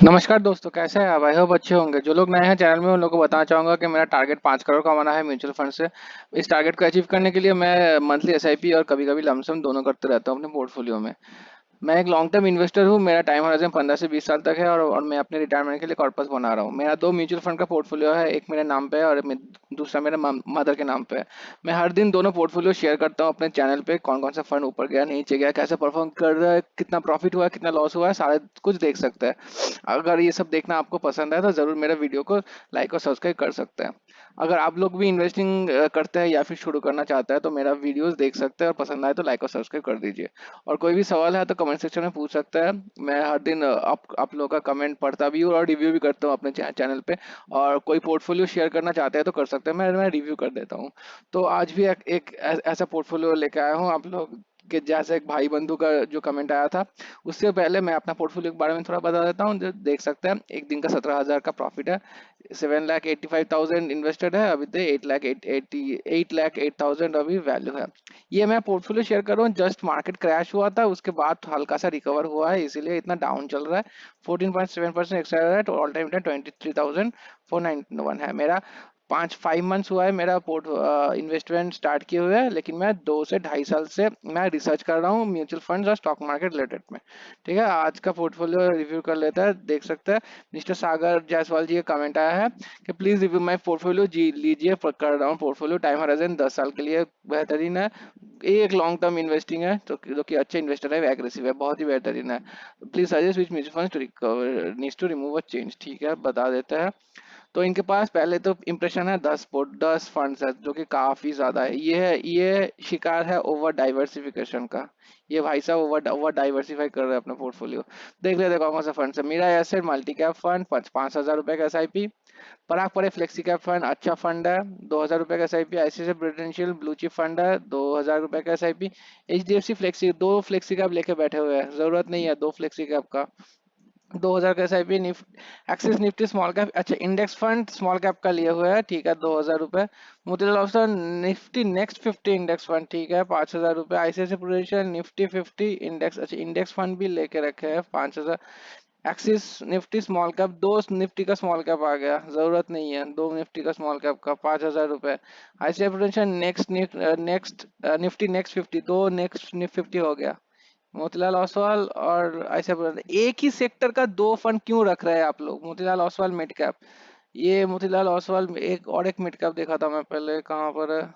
नमस्कार दोस्तों, कैसे हैं आप? आई होप अच्छे होंगे। जो लोग नए हैं चैनल में उन लोगों को बताना चाहूंगा कि मेरा टारगेट 5 करोड़ कमाना है म्यूचुअल फंड से। इस टारगेट को अचीव करने के लिए मैं मंथली एसआईपी और कभी कभी लमसम दोनों करते रहता हूँ अपने पोर्टफोलियो में। मैं एक लॉन्ग टर्म इन्वेस्टर हूँ। मेरा टाइम हॉराइजन 15 से 20 साल तक है और मैं अपने रिटायरमेंट के लिए कॉर्पस बना रहा हूँ। मेरा 2 म्यूचुअल फंड का पोर्टफोलियो है, एक मेरे नाम पे है और दूसरा मेरे मदर के नाम पे है। मैं हर दिन दोनों पोर्टफोलियो शेयर करता हूँ अपने चैनल पे, कौन कौन सा फंड ऊपर गया नीचे गया, कैसे परफॉर्म कर रहा है, कितना प्रॉफिट हुआ है, कितना लॉस हुआ है, सारा कुछ देख सकते हैं। अगर ये सब देखना आपको पसंद है तो ज़रूर मेरे वीडियो को लाइक और सब्सक्राइब कर सकते हैं। अगर आप लोग भी इन्वेस्टिंग करते हैं या फिर शुरू करना चाहते हैं तो मेरा वीडियोस देख सकते हैं और पसंद आए तो लाइक और सब्सक्राइब कर दीजिए। और कोई भी सवाल है तो कमेंट सेक्शन में पूछ सकते हैं। मैं हर दिन आप लोगों का कमेंट पढ़ता भी हूँ और रिव्यू भी करता हूँ अपने चैनल पे। और कोई पोर्टफोलियो शेयर करना चाहते हैं तो कर सकते हैं, मैं रिव्यू कर देता हूँ। तो आज भी एक ऐसा पोर्टफोलियो लेके आया हूँ आप लोग के जैसे। एक भाई बंधु का जो कमेंट आया था, उससे पहले मैं अपना पोर्टफोलियो के बारे में थोड़ा बता देता हूँ। जो देख सकते हैं, एक दिन का 17,000 का प्रॉफिट है। 7,85,000 इन्वेस्टेड है अभी तक। 8,08,000 अभी वैल्यू है। ये मैं पोर्टफोलियो शेयर कर रहा हूँ, जस्ट मार्केट क्रैश हुआ था, उसके बाद हल्का सा रिकवर हुआ है, इसीलिए इतना डाउन चल रहा है। 14.7% एक्स्ट्रा है तो ऑल टाइम 23,491 है मेरा। 5 5 मंथ्स हुआ है मेरा पोर्ट इन्वेस्टमेंट स्टार्ट किए हुए है, लेकिन मैं 2 से ढाई साल से मैं रिसर्च कर रहा हूँ म्यूचुअल फंड्स और स्टॉक मार्केट रिलेटेड में। ठीक है, आज का पोर्टफोलियो रिव्यू कर लेता है। देख सकते हैं, मिस्टर सागर जायसवाल जी का कमेंट आया है कि प्लीज रिव्यू माय पोर्टफोलियो जी लीजिए। कर रहा हूँ पोर्टफोलियो, टाइम हॉराइजन 10 साल के लिए बेहतरीन है। ये एक लॉन्ग टर्म इन्वेस्टिंग है तो जो कि अच्छे इन्वेस्टर है, एग्रेसिव है, बहुत ही बेहतरीन है। Please suggest which mutual fund to recover needs to remove a change. ठीक है, बता देते हैं। तो इनके पास पहले तो इम्प्रेशन है 10 फंड्स है, जो कि काफी ज्यादा है। ये शिकार है ओवर डाइवर्सिफिकेशन का। ये भाई साहब ओवर ओवर डाइवर्सिफाई कर रहे हैं अपना पोर्टफोलियो। देख लेते हैं कौन कौन सा फंड है। मेरा ऐसे मल्टी कैप फंड 5,000 रुपए का एसआईपी। पराग परे फ्लेक्सी कैप फंड अच्छा फंड है, 2,000 रुपए का SIP. ICICI prudential blue chip fund है, 2,000 रुपए का SIP. HDFC flexi, 2 flexi cap लेके बैठे हुए हैं, जरूरत नहीं है 2 फ्लेक्सी कैप का। 2,000 का SIP. Axis Nifty small cap, अच्छा इंडेक्स फंड स्मॉल कैप का लिए हुए है, ठीक है, 2,000 रुपए। Motilal Oswal Nifty next 50 index fund, ठीक है, 5,000 रुपए। आईसीआईसीआई प्रूडेंशियल निफ्टी 50 इंडेक्स, अच्छा इंडेक्स फंड भी लेके रखे हैं, 5,000। Axis Nifty small cap, 2 Nifty का स्मॉल कैप आ गया, जरूरत नहीं है 2 निफ्टी का स्मॉल कैप का, 5,000 रुपए। ICI prudential next next Nifty next 50, 2 next 50 हो गया। मोतीलाल ओसवाल और ऐसे एक ही सेक्टर का 2 फंड क्यों रख रहे हैं आप लोग? मोतीलाल ओसवाल मिड कैप, ये मोतीलाल ओसवाल एक और एक मिड कैप देखा था मैं पहले, कहाँ पर है?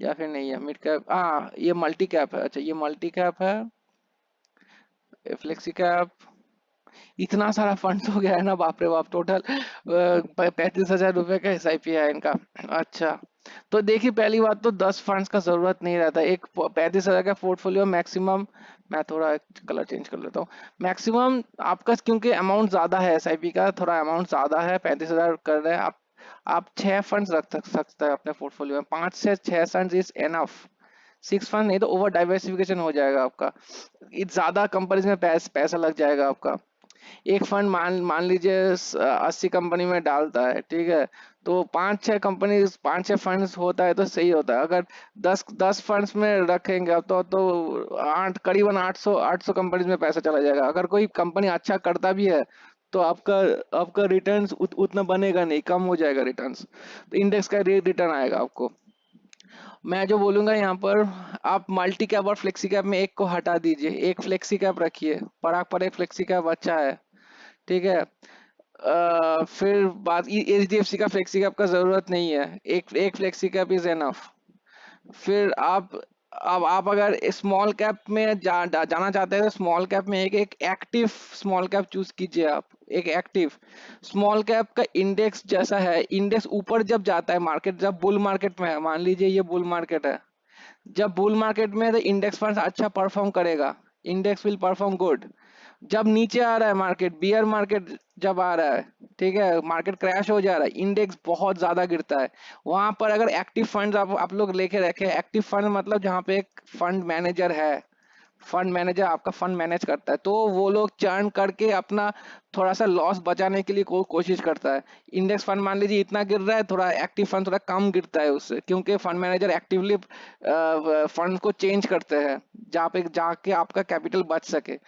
या फिर नहीं है मिड कैप, हाँ ये मल्टी कैप है, अच्छा ये मल्टी कैप है, फ्लेक्सी कैप। इतना सारा फंड हो गया है ना, बाप रे बाप। टोटल 35,000 रुपए का एसआईपी है इनका। अच्छा, तो देखिए पहली बात तो 10 फंड्स का जरूरत नहीं रहता। एक 35,000 का पोर्टफोलियो मैक्सिमम। मैं थोड़ा कलर चेंज कर लेता हूँ। मैक्सिमम आपका, क्योंकि अमाउंट ज्यादा है एसआईपी का, थोड़ा अमाउंट ज्यादा है, 35,000 कर रहे हैं आप 6 फंड्स रख सकते हैं अपने पोर्टफोलियो में। 5 से 6 फंड्स इज एनफ। 6 फंड नहीं तो ओवर डाइवर्सिफिकेशन हो जाएगा आपका। ज्यादा कंपनीज में पैसा लग जाएगा आपका। एक फंड मान मान लीजिए 80 कंपनी में डालता है, ठीक है, तो 5 6 कंपनी 5 6 फंड्स होता है तो सही होता है। अगर 10 10 फंड्स में रखेंगे आप तो आठ करीबन 800 कंपनीज में पैसा चला जाएगा। अगर कोई कंपनी अच्छा करता भी है तो आपका आपका रिटर्न्स उतना बनेगा नहीं, कम हो जाएगा रिटर्न्स। तो इंडेक्स का रिटर्न आएगा आपको। मैं जो बोलूंगा यहाँ पर, आप मल्टी कैप और फ्लेक्सी कैप में एक को हटा दीजिए, एक फ्लेक्सी कैप रखिए। पराग पर एक फ्लेक्सी कैप अच्छा है, ठीक है। फिर बात, एचडीएफसी का फ्लेक्सी कैप का जरूरत नहीं है, एक एक फ्लेक्सी कैप इज एनफ। फिर आप, अब आप अगर स्मॉल कैप में जाना चाहते हैं तो स्मॉल कैप में एक एक एक्टिव स्मॉल कैप चूज कीजिए आप। एक एक्टिव स्मॉल कैप का इंडेक्स जैसा है, इंडेक्स ऊपर जब जाता है, मार्केट जब बुल मार्केट में है, मान लीजिए ये बुल मार्केट है, जब बुल मार्केट में तो इंडेक्स फंड अच्छा परफॉर्म करेगा, इंडेक्स विल परफॉर्म गुड। जब नीचे आ रहा है मार्केट, बियर मार्केट जब आ रहा है, ठीक है, मार्केट क्रैश हो जा रहा है, इंडेक्स बहुत ज्यादा गिरता है। वहां पर अगर एक्टिव फंड आप लोग लेके रखे, एक्टिव फंड मतलब जहाँ पे एक फंड मैनेजर है, फंड मैनेजर आपका फंड मैनेज करता है, तो वो लोग चर्न करके अपना थोड़ा सा लॉस बचाने के लिए कोशिश करता है। इंडेक्स फंड मान लीजिए इतना गिर रहा है, थोड़ा एक्टिव फंड थोड़ा कम गिरता है उससे, क्योंकि फंड मैनेजर एक्टिवली फंड को चेंज करते हैं जहाँ पे जाके आपका कैपिटल बच सके।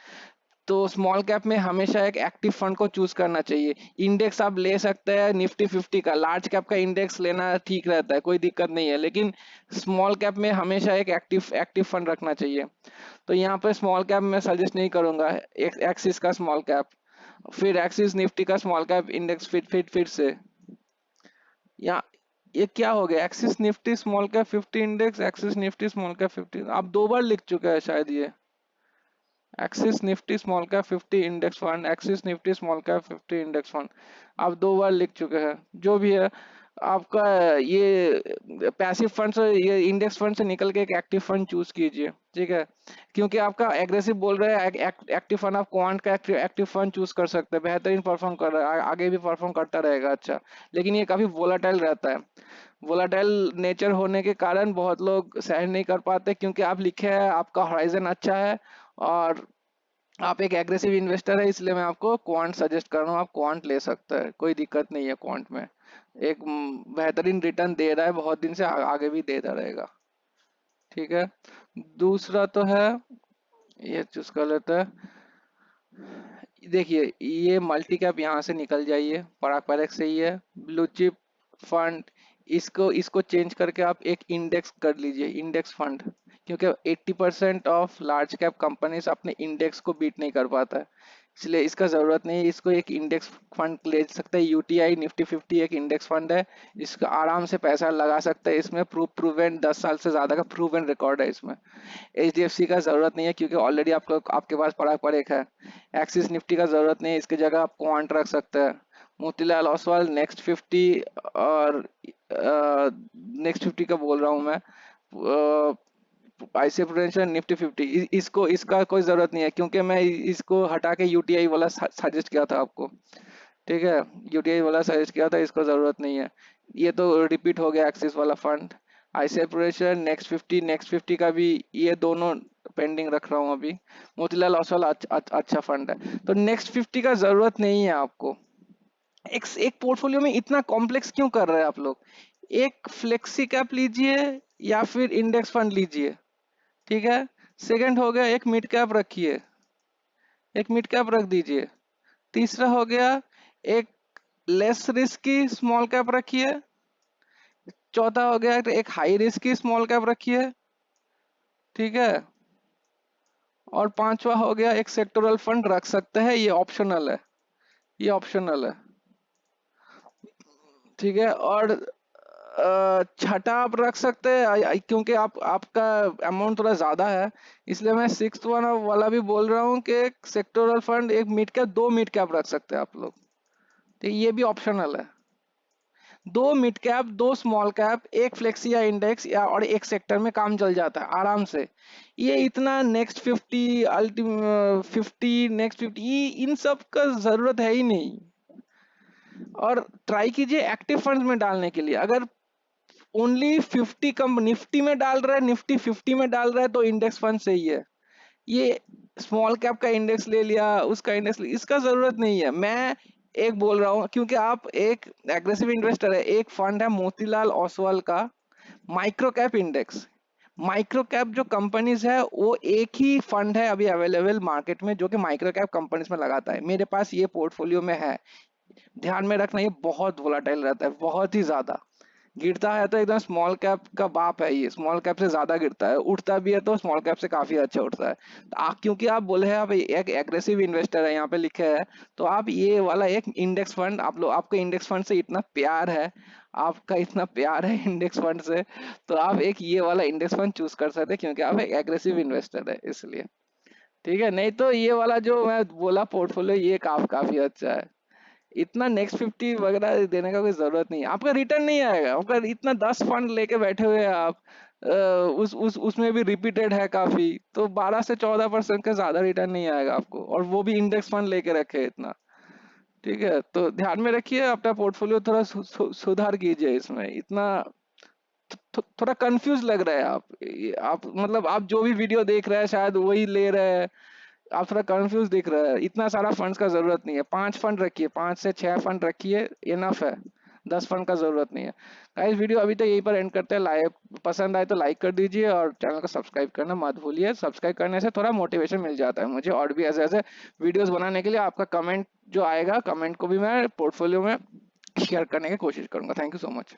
तो स्मॉल कैप में हमेशा एक एक्टिव फंड को चूज करना चाहिए। इंडेक्स आप ले सकते हैं निफ्टी 50 का, लार्ज कैप का इंडेक्स लेना ठीक रहता है, कोई दिक्कत नहीं है, लेकिन स्मॉल कैप में हमेशा एक एक्टिव एक्टिव फंड रखना चाहिए। तो यहाँ पे स्मॉल कैप मैं सजेस्ट नहीं करूंगा, एक एक्सिस का स्मॉल कैप, फिर एक्सिस निफ्टी का स्मॉल कैप इंडेक्स, फिर से यहाँ ये क्या हो गया, axis Nifty small cap 50 index, axis Nifty small cap 50, आप दो बार लिख चुके हैं शायद ये, axis Nifty small cap 50 index fund, axis Nifty small cap 50 index fund, आप दो बार लिख चुके हैं। जो भी है आपका, ये पैसिव फंड से, ये इंडेक्स फंड से निकल के एक एक्टिव फंड चूज कीजिए, ठीक है। क्योंकि आपका एग्रेसिव बोल रहे हैं, एक्टिव फंड, आप क्वांट का एक्टिव फंड चूज कर सकते हैं, बेहतरीन परफॉर्म कर रहा है, आगे भी परफॉर्म करता रहेगा अच्छा। लेकिन ये काफी वोलाटाइल रहता है, वोलाटाइल नेचर होने के कारण बहुत लोग सहन नहीं कर पाते, क्योंकि आप लिखे हैं आपका हॉराइजन अच्छा है और आप एक एग्रेसिव इन्वेस्टर है, इसलिए मैं आपको क्वांट सजेस्ट कर रहा हूँ, आप क्वांट ले सकते हैं, कोई दिक्कत नहीं है क्वांट में। एक बेहतरीन रिटर्न दे रहा है बहुत दिन से, आगे भी देता रहेगा, ठीक है। दूसरा तो है, ये चूज कर लेते हैं। देखिए ये मल्टी कैप यहाँ से निकल जाइए, पराग पैरेक्स से ही है, ब्लू चिप फंड, इसको इसको चेंज करके आप एक इंडेक्स कर लीजिए, इंडेक्स फंड। क्योंकि 80% ऑफ लार्ज कैप कंपनीज अपने इंडेक्स को बीट नहीं कर पाता है, इसलिए इसका जरूरत नहीं है, इसको एक इंडेक्स फंड ले सकते हैं। यूटीआई निफ्टी 50 एक इंडेक्स फंड है, इसका आराम से पैसा लगा सकते हैं, इसमें प्रूवन 10 साल से ज्यादा का प्रूवन रिकॉर्ड है इसमें। एचडीएफसी का जरूरत नहीं है, क्योंकि ऑलरेडी आपके पास पराग परेख है। एक्सिस निफ्टी का जरूरत नहीं है, इसकी जगह आप क्वांट रख सकते हैं। मोतीलाल ओसवाल नेक्स्ट 50 और नेक्स्ट 50 का बोल रहा हूँ मैं, आईसीआई प्रूडेंशियल निफ्टी 50, इसको इसका कोई जरूरत नहीं है, क्योंकि मैं इसको हटा के यूटीआई वाला सजेस्ट किया था आपको, ठीक है। यूटीआई वाला सजेस्ट किया था, इसको जरूरत नहीं है। ये तो रिपीट हो गया एक्सिस वाला फंड। आईसीआई प्रूडेंशियल नेक्स्ट 50 का भी, ये दोनों पेंडिंग रख रहा हूँ अभी। मोतीलाल ओसवाल अच्छा फंड है। तो नेक्स्ट 50 का जरूरत नहीं है आपको। एक पोर्टफोलियो में इतना कॉम्प्लेक्स क्यों कर रहे हैं आप लोग? एक फ्लेक्सी कैप लीजिए या फिर इंडेक्स फंड लीजिए, ठीक है। सेकंड हो गया, एक मिड कैप रखिए, एक मिड कैप रख दीजिए। तीसरा हो गया, एक लेस रिस्की स्मॉल कैप रखिए। चौथा हो गया, एक हाई रिस्की स्मॉल कैप रखिए, ठीक है। और पांचवा हो गया, एक सेक्टोरल फंड रख सकते हैं, ये ऑप्शनल है, ये ऑप्शनल है, ठीक है। और छठा आप रख सकते हैं, क्योंकि आपका अमाउंट थोड़ा ज्यादा है, इसलिए मैं सिक्स वन वाला भी बोल रहा हूँ कि एक सेक्टोरल फंड, एक मिड कैप, दो मिड कैप रख सकते हैं आप लोग, तो ये भी ऑप्शनल है। दो मिड कैप, दो स्मॉल कैप, एक फ्लेक्सी या इंडेक्स या और एक सेक्टर में काम चल जाता है आराम से। ये इतना नेक्स्ट 50 अल्टीम 50 नेक्स्ट 50 इन सब का जरूरत है ही नहीं। और ट्राई कीजिए एक्टिव फंड्स में डालने के लिए। अगर ओनली 50 कम निफ्टी में डाल रहा है, निफ्टी 50 में डाल रहा है, तो इंडेक्स फंड सही है। ये स्मॉल कैप का इंडेक्स ले लिया, उसका इंडेक्स ले, इसका जरूरत नहीं है। मैं एक बोल रहा हूँ, क्योंकि आप एक एग्रेसिव इन्वेस्टर है, एक फंड है मोतीलाल ओसवाल का micro cap index. Micro cap जो कंपनीज है, वो एक ही फंड है अभी अवेलेबल मार्केट में जो कि माइक्रो कैप कंपनीज में लगाता है, मेरे पास ये पोर्टफोलियो में है। ध्यान में रखना, ये बहुत वोलाटाइल रहता है, बहुत ही ज्यादा। गिरता है तो एकदम स्मॉल कैप का बाप है, ये स्मॉल कैप से ज्यादा गिरता है, उठता भी है तो स्मॉल कैप से काफी अच्छा उठता है। तो आप, क्योंकि आप बोले हैं आप एक एग्रेसिव इन्वेस्टर है, यहाँ पे लिखे है, तो आप ये वाला एक इंडेक्स फंड, आप लोग, आपको इंडेक्स फंड से इतना प्यार है, आपका इतना प्यार है इंडेक्स फंड से, तो आप एक ये वाला इंडेक्स फंड चूज कर सकते हैं, क्योंकि आप एक एग्रेसिव इन्वेस्टर है इसलिए, ठीक है। नहीं तो ये वाला जो मैं बोला पोर्टफोलियो, ये काफी अच्छा है। इतना नेक्स्ट 50 वगैरह देने का कोई जरूरत नहीं है, आपका रिटर्न नहीं आएगा। आपका इतना 10 फंड लेके बैठे हुए हैं आप, उस उसमें भी रिपीटेड है काफी, तो 12 से 14% का ज्यादा रिटर्न नहीं आएगा आपको, और वो भी इंडेक्स फंड लेके रखे इतना, ठीक है। तो ध्यान में रखिए, अपना पोर्टफोलियो थोड़ा सुधार कीजिए इसमें। इतना थोड़ा कंफ्यूज लग रहा है आप, आप मतलब आप जो भी वीडियो देख रहे हैं शायद वही ले रहे हैं, आप थोड़ा कंफ्यूज दिख रहा है। इतना सारा फंड्स का जरूरत नहीं है, 5 फंड रखिए, 5 से 6 फंड रखिए, इनफ है। 10 फंड का जरूरत नहीं है। गाइस वीडियो अभी तो यहीं पर एंड करते हैं। लाइक पसंद आए तो लाइक कर दीजिए और चैनल को सब्सक्राइब करना मत भूलिए। सब्सक्राइब करने से थोड़ा मोटिवेशन मिल जाता है मुझे और भी ऐसे ऐसे वीडियोस बनाने के लिए। आपका कमेंट जो आएगा, कमेंट को भी मैं पोर्टफोलियो में शेयर करने की कोशिश करूंगा। Thank you so much.